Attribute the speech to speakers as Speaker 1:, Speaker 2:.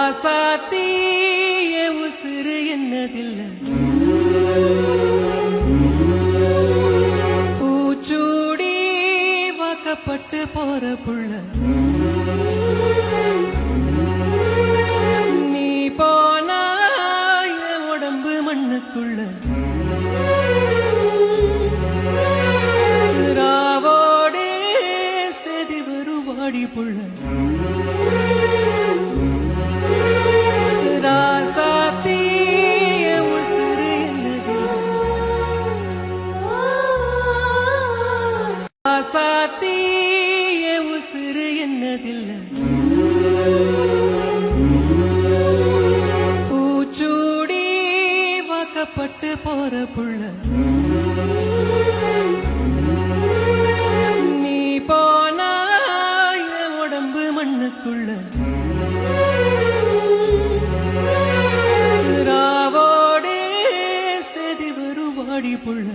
Speaker 1: ராசாத்திய உசுறு என்னதில்ல பூச்சூடி வாக்கப்பட்டு போற புள்ள நீ போனா என் உடம்பு மண்ணுக்குள்ள ராவோடு செதி வருவாடி புள்ள ராசாத்திய உசுறு என்னதில்ல பூச்சூடி வாக்கப்பட்டு போற புள்ள நீ போனா என் உடம்பு மண்ணுக்குள்ள ராவோடு செதி வருவாடி புள்ள